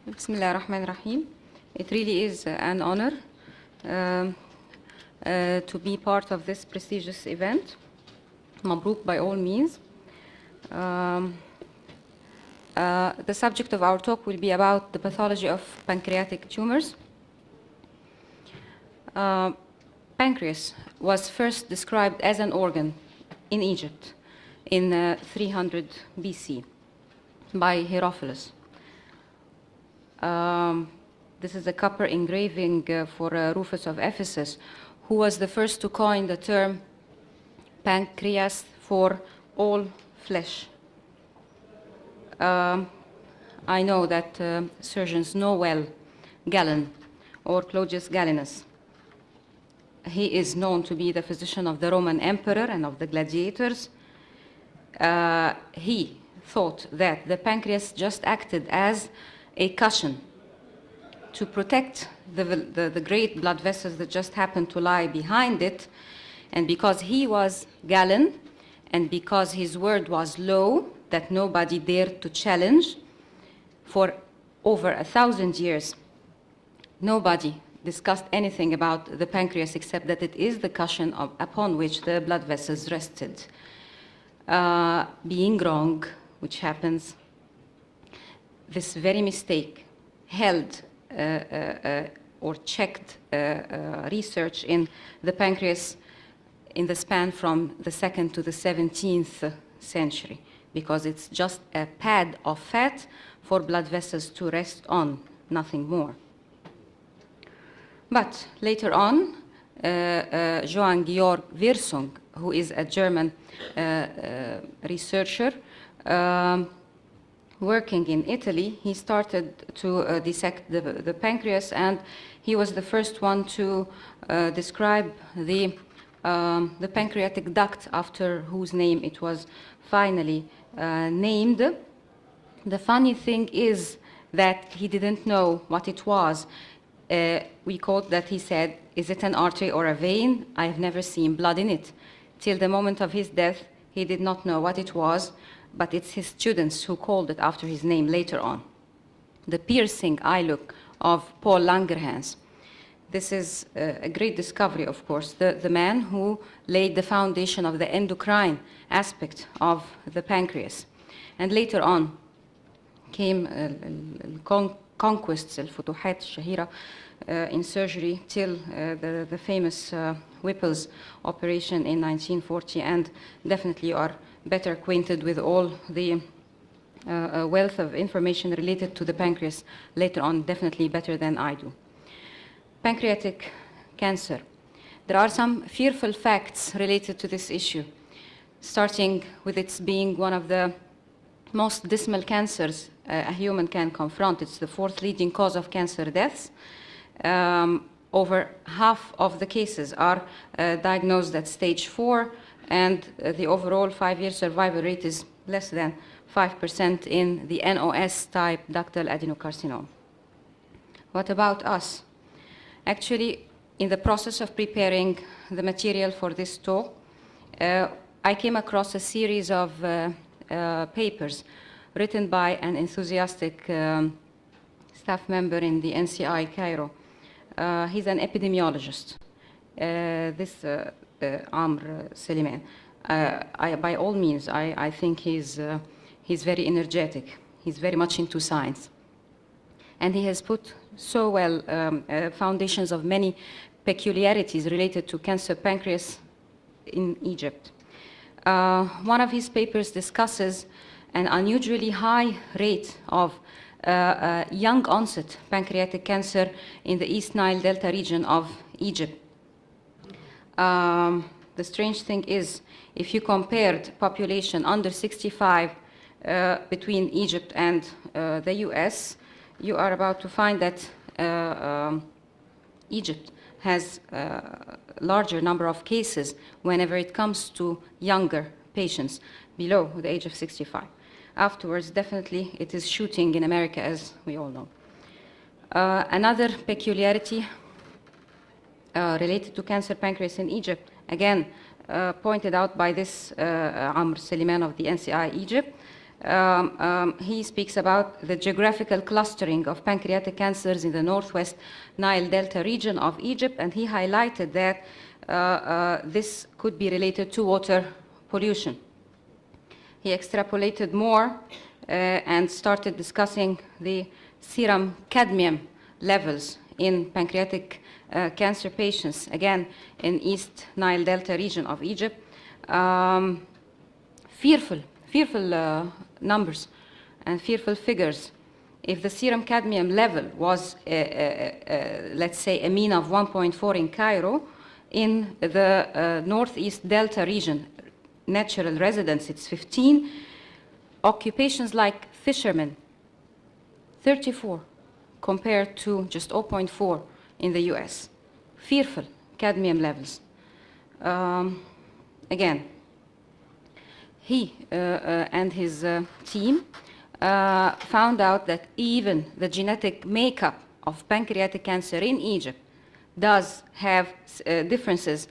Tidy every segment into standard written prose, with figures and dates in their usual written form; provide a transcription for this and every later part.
Bismillah ar-Rahman ar-Rahim. It really is an honor to be part of this prestigious event. Mabruk by all means. The subject of our talk will be about the pathology of pancreatic tumors. Pancreas was first described as an organ in Egypt in 300 BC by Herophilus. This is a copper engraving for Rufus of Ephesus, who was the first to coin the term pancreas for all flesh. I know that surgeons know well Galen, or Claudius Galenus. He is known to be the physician of the Roman emperor and of the gladiators. He thought that the pancreas just acted as a cushion to protect the great blood vessels that just happened to lie behind it. And because he was Galen, and because his word was low, that nobody dared to challenge, for over 1,000 years, nobody discussed anything about the pancreas except that it is the cushion upon which the blood vessels rested. Being wrong, which happens, this very mistake held or checked research in the pancreas in the span from the 2nd to the 17th century, because it's just a pad of fat for blood vessels to rest on, nothing more. But later on, Johann Georg Wirsung, who is a German researcher working in Italy, he started to dissect the pancreas, and he was the first one to describe the pancreatic duct, after whose name it was finally named. The funny thing is that he didn't know what it was. We quote that he said, "Is it an artery or a vein? I have never seen blood in it." Till the moment of his death, he did not know what it was, but it's his students who called it after his name later on. The piercing eye look of Paul Langerhans. This is a great discovery, of course, the man who laid the foundation of the endocrine aspect of the pancreas. And later on came conquests, al-futuhat al-shahira, in surgery, till the famous Whipple's operation in 1940, and definitely you are better acquainted with all the wealth of information related to the pancreas later on, definitely better than I do. Pancreatic cancer. There are some fearful facts related to this issue, starting with its being one of the most dismal cancers a human can confront. It's the 4th leading cause of cancer deaths. Over half of the cases are diagnosed at stage 4, and the overall 5-year survival rate is less than 5% in the NOS type ductal adenocarcinoma. What about us? Actually, in the process of preparing the material for this talk, I came across a series of papers written by an enthusiastic staff member in the NCI Cairo. He's an epidemiologist, this Amr Seliman. By all means, I think he's very energetic. He's very much into science. And he has put so well foundations of many peculiarities related to cancer pancreas in Egypt. One of his papers discusses an unusually high rate of young onset pancreatic cancer in the East Nile Delta region of Egypt. The strange thing is, if you compared population under 65 between Egypt and the US, you are about to find that Egypt has a larger number of cases whenever it comes to younger patients below the age of 65. Afterwards, definitely, it is shooting in America, as we all know. Another peculiarity related to cancer pancreas in Egypt, again, pointed out by this Amr Seliman of the NCI Egypt, he speaks about the geographical clustering of pancreatic cancers in the northwest Nile Delta region of Egypt, and he highlighted that this could be related to water pollution. He extrapolated more and started discussing the serum cadmium levels in pancreatic cancer patients, again in East Nile Delta region of Egypt. Fearful numbers and fearful figures. If the serum cadmium level was, let's say, a mean of 1.4 in Cairo, in the Northeast Delta region, natural residents, it's 15. Occupations like fishermen, 34, compared to just 0.4 in the US. Fearful cadmium levels. Again, he and his team found out that even the genetic makeup of pancreatic cancer in Egypt does have differences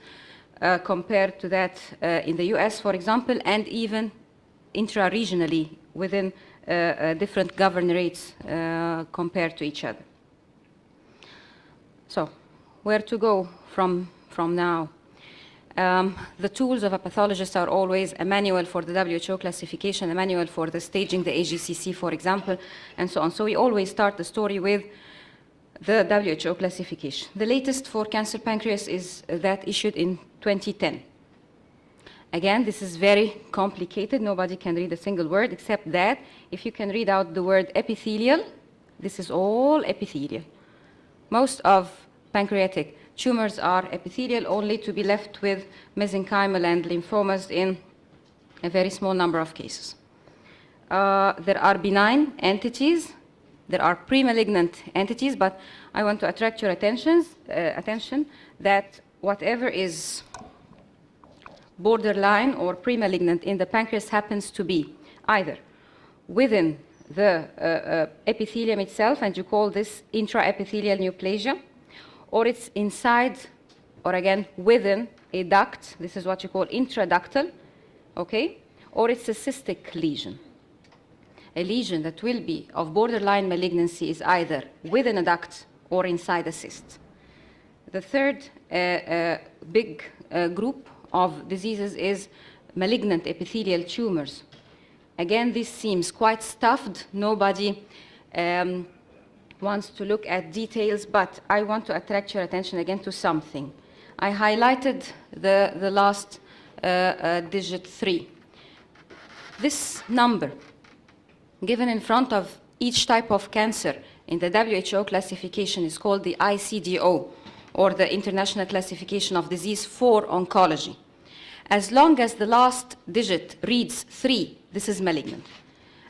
compared to that in the US, for example, and even intra-regionally within different governorates compared to each other. So, where to go from now? The tools of a pathologist are always a manual for the WHO classification, a manual for the staging, the AGCC, for example, and so on. So we always start the story with the WHO classification. The latest for cancer pancreas is that issued in 2010. Again, this is very complicated. Nobody can read a single word, except that if you can read out the word epithelial, this is all epithelial. Most of pancreatic tumors are epithelial, only to be left with mesenchymal and lymphomas in a very small number of cases. There are benign entities, there are pre-malignant entities, but I want to attract your attention that whatever is borderline or pre-malignant in the pancreas happens to be either within the epithelium itself, and you call this intraepithelial neoplasia, or it's inside, or again, within a duct. This is what you call intraductal, okay? Or it's a cystic lesion. A lesion that will be of borderline malignancy is either within a duct or inside a cyst. The third big group of diseases is malignant epithelial tumors. Again, this seems quite stuffed. Nobody wants to look at details, but I want to attract your attention again to something. I highlighted the last digit 3. This number given in front of each type of cancer in the WHO classification is called the ICDO, or the International Classification of Disease for Oncology. As long as the last digit reads 3, this is malignant.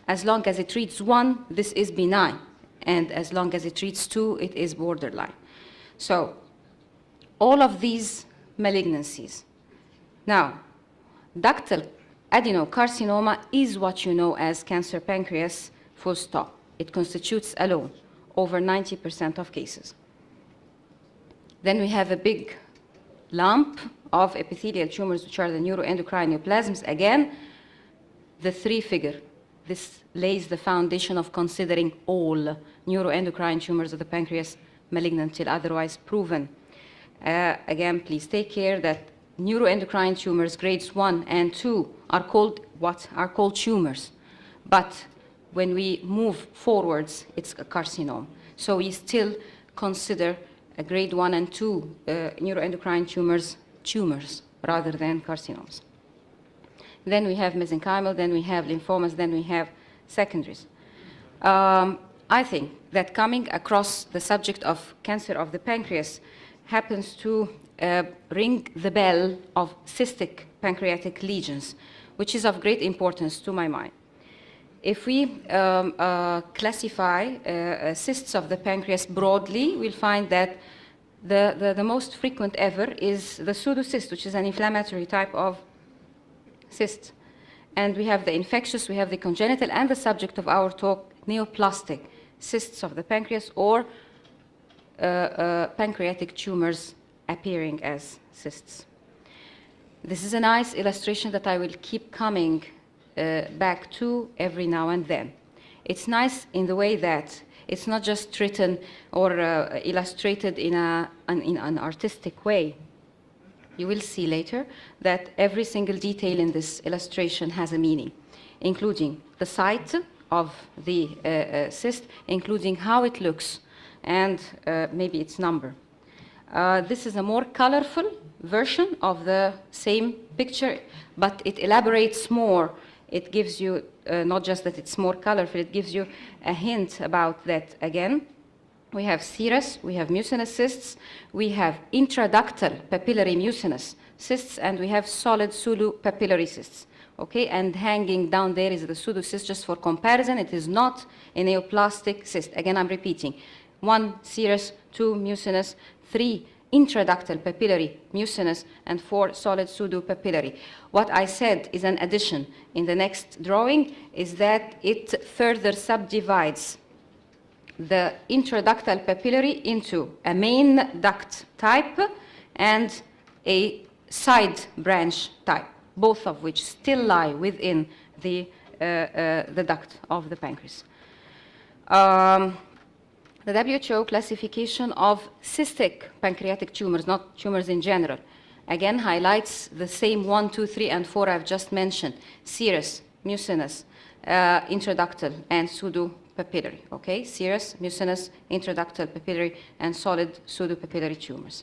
As long as it reads 1, this is benign. And as long as it reads 2, it is borderline. So, all of these malignancies. Now, ductal adenocarcinoma is what you know as cancer pancreas, full stop. It constitutes alone over 90% of cases. Then we have a big lump of epithelial tumors, which are the neuroendocrine neoplasms. Again, the 3 figure. This lays the foundation of considering all neuroendocrine tumors of the pancreas malignant till otherwise proven. Again, please take care that neuroendocrine tumors grades 1 and 2 are called what? Are called tumors. But when we move forwards, it's a carcinoma. So we still consider a grade 1 and 2 neuroendocrine tumors rather than carcinomas. Then we have mesenchymal, then we have lymphomas, then we have secondaries. I think that coming across the subject of cancer of the pancreas happens to ring the bell of cystic pancreatic lesions, which is of great importance to my mind. If we classify cysts of the pancreas broadly, we'll find that the most frequent ever is the pseudocyst, which is an inflammatory type of cyst. And we have the infectious, we have the congenital, and the subject of our talk, neoplastic cysts of the pancreas, or pancreatic tumors appearing as cysts. This is a nice illustration that I will keep coming back to every now and then. It's nice in the way that it's not just written or illustrated in an artistic way. You will see later that every single detail in this illustration has a meaning, including the site of the cyst, including how it looks, and maybe its number. This is a more colorful version of the same picture, but it elaborates more. It gives you, not just that it's more colorful, it gives you a hint about that again. We have serous, we have mucinous cysts, we have intraductal papillary mucinous cysts, and we have solid pseudopapillary cysts. Okay, and hanging down there is the pseudocyst. Just for comparison, it is not a neoplastic cyst. Again, I'm repeating. 1 serous, 2 mucinous, 3 intraductal papillary mucinous, and 4 solid pseudopapillary. What I said is an addition in the next drawing is that it further subdivides the intraductal papillary into a main duct type and a side branch type, both of which still lie within the duct of the pancreas. The WHO classification of cystic pancreatic tumors, not tumors in general, again highlights the same 1, 2, 3, and 4 I've just mentioned: serous, mucinous, intraductal, and pseudopapillary. Okay, serous, mucinous, intraductal, papillary, and solid pseudopapillary tumors.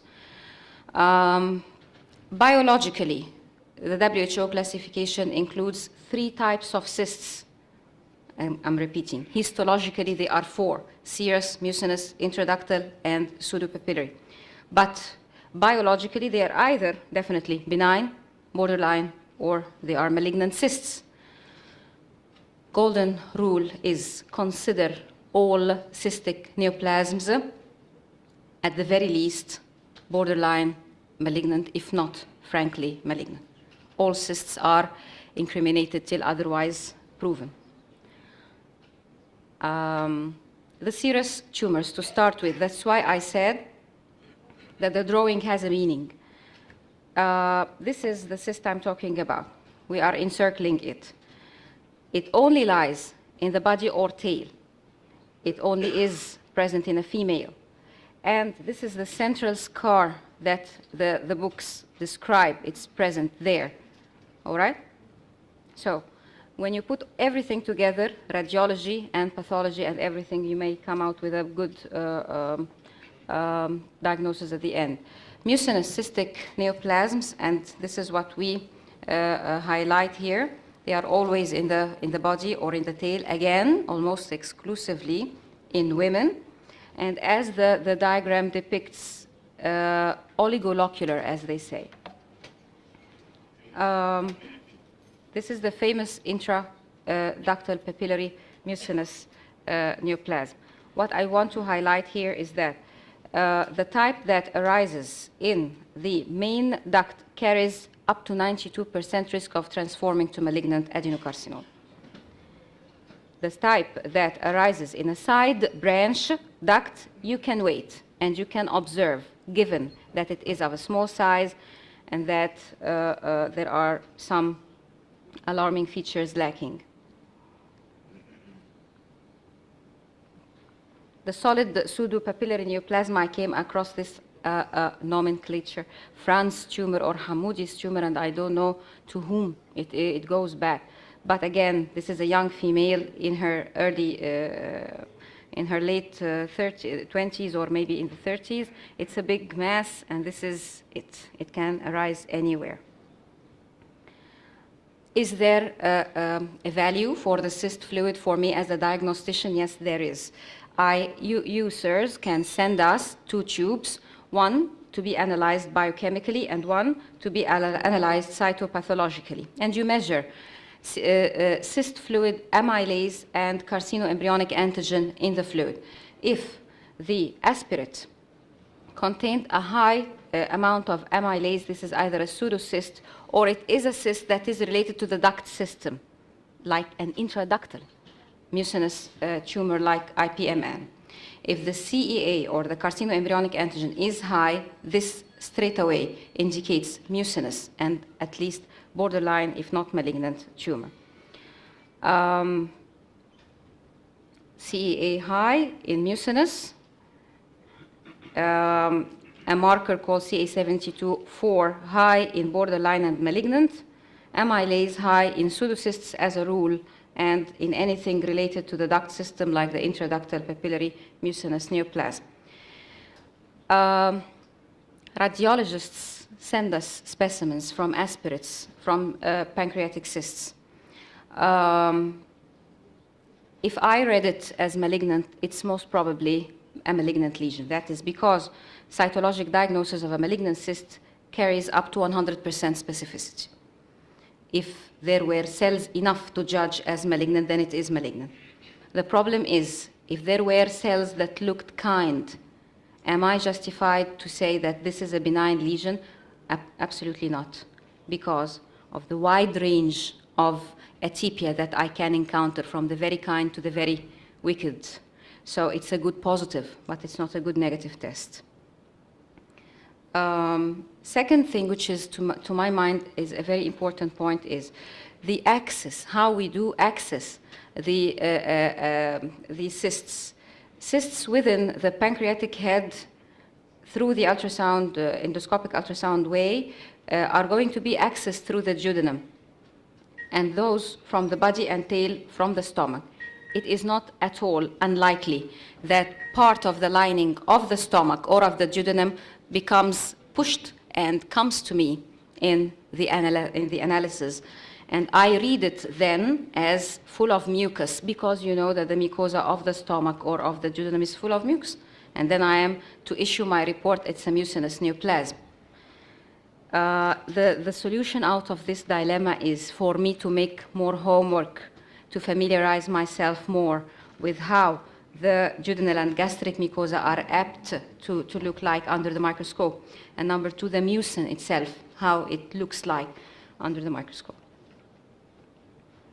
Biologically, the WHO classification includes 3 types of cysts. I'm repeating. Histologically, there are 4: serous, mucinous, intraductal, and pseudopapillary. But biologically, they are either definitely benign, borderline, or they are malignant cysts. Golden rule is consider all cystic neoplasms at the very least borderline malignant, if not frankly malignant. All cysts are incriminated till otherwise proven. The serous tumors, to start with, that's why I said that the drawing has a meaning. This is the cyst I'm talking about. We are encircling it. It only lies in the body or tail. It only is present in a female. And this is the central scar that the books describe. It's present there. All right? So when you put everything together, radiology and pathology and everything, you may come out with a good diagnosis at the end. Mucinous cystic neoplasms, and this is what we highlight here. They are always in the body or in the tail, again, almost exclusively in women. And as the diagram depicts, oligolocular, as they say. This is the famous intraductal papillary mucinous neoplasm. What I want to highlight here is that the type that arises in the main duct carries up to 92% risk of transforming to malignant adenocarcinoma. The type that arises in a side branch duct, you can wait and you can observe, given that it is of a small size and that there are some alarming features lacking. The solid pseudopapillary neoplasm, I came across this nomenclature, Franz tumor or Hamoudis tumor, and I don't know to whom it goes back. But again, this is a young female in her in her late 20s or maybe in the 30s. It's a big mass, and this is it. It can arise anywhere. Is there a value for the cyst fluid for me as a diagnostician? Yes, there is. You sirs can send us 2 tubes, one to be analyzed biochemically and one to be analyzed cytopathologically. And you measure cyst fluid, amylase, and carcinoembryonic antigen in the fluid. If the aspirate contained a high amount of amylase, this is either a pseudocyst or it is a cyst that is related to the duct system, like an intraductal mucinous tumor like IPMN. If the CEA or the carcinoembryonic antigen is high, this straight away indicates mucinous and at least borderline, if not malignant, tumor. CEA high in mucinous, a marker called CA72-4 high in borderline and malignant, amylase high in pseudocysts as a rule, and in anything related to the duct system like the intraductal papillary mucinous neoplasm. Radiologists send us specimens from aspirates, from pancreatic cysts. If I read it as malignant, it's most probably a malignant lesion. That is because cytologic diagnosis of a malignant cyst carries up to 100% specificity. If there were cells enough to judge as malignant, then it is malignant. The problem is, if there were cells that looked kind, am I justified to say that this is a benign lesion? Absolutely not, because of the wide range of atypia that I can encounter, from the very kind to the very wicked. So it's a good positive, but it's not a good negative test. Second thing, which is to my mind is a very important point, is the access, how we do access the cysts. Cysts within the pancreatic head through the ultrasound, endoscopic ultrasound way, are going to be accessed through the duodenum, and those from the body and tail from the stomach. It is not at all unlikely that part of the lining of the stomach or of the duodenum becomes pushed and comes to me in the analysis. And I read it then as full of mucus, because you know that the mucosa of the stomach or of the duodenum is full of mucus. And then I am to issue my report, it's a mucinous neoplasm. The solution out of this dilemma is for me to make more homework, to familiarize myself more with how the duodenal and gastric mucosa are apt to look like under the microscope. And number two, the mucin itself, how it looks like under the microscope.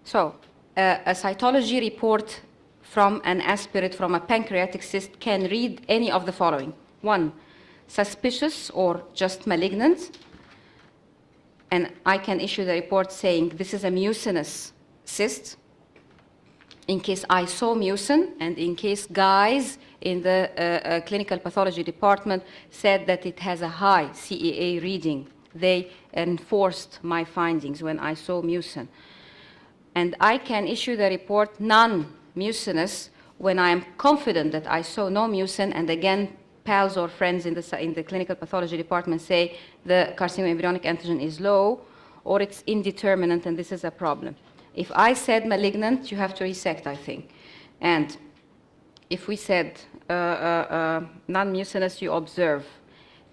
So a cytology report from an aspirate from a pancreatic cyst can read any of the following. One, suspicious or just malignant. And I can issue the report saying this is a mucinous cyst, in case I saw mucin, and in case guys in the clinical pathology department said that it has a high CEA reading. They enforced my findings when I saw mucin. And I can issue the report non-mucinous when I am confident that I saw no mucin, and again, pals or friends in the clinical pathology department say the carcinoma embryonic antigen is low or it's indeterminate and this is a problem. If I said malignant, you have to resect, I think. And if we said non-mucinous, you observe.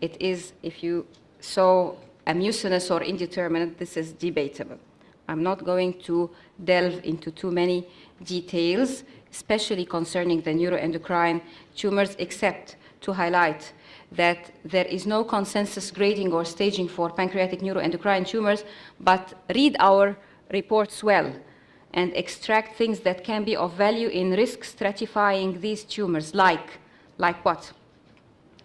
It is, if you saw a mucinous or indeterminate, this is debatable. I'm not going to delve into too many details, especially concerning the neuroendocrine tumors, except to highlight that there is no consensus grading or staging for pancreatic neuroendocrine tumors, but read our reports well and extract things that can be of value in risk stratifying these tumors, like what?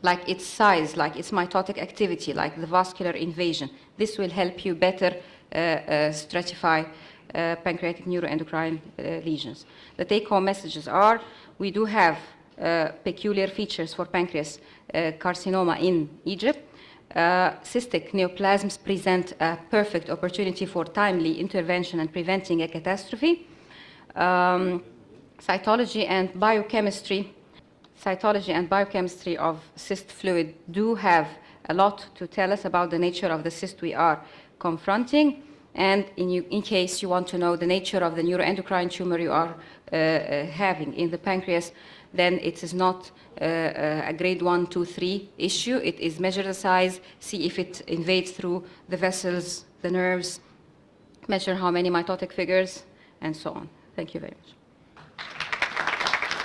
Like its size, like its mitotic activity, like the vascular invasion. This will help you better stratify pancreatic neuroendocrine lesions. The take-home messages are, we do have peculiar features for pancreas carcinoma in Egypt. Cystic neoplasms present a perfect opportunity for timely intervention and preventing a catastrophe. Cytology and biochemistry of cyst fluid do have a lot to tell us about the nature of the cyst we are confronting. And in case you want to know the nature of the neuroendocrine tumor you are having in the pancreas, then it is not a grade 1, 2, 3 issue. It is measure the size, see if it invades through the vessels, the nerves, measure how many mitotic figures, and so on. Thank you very much.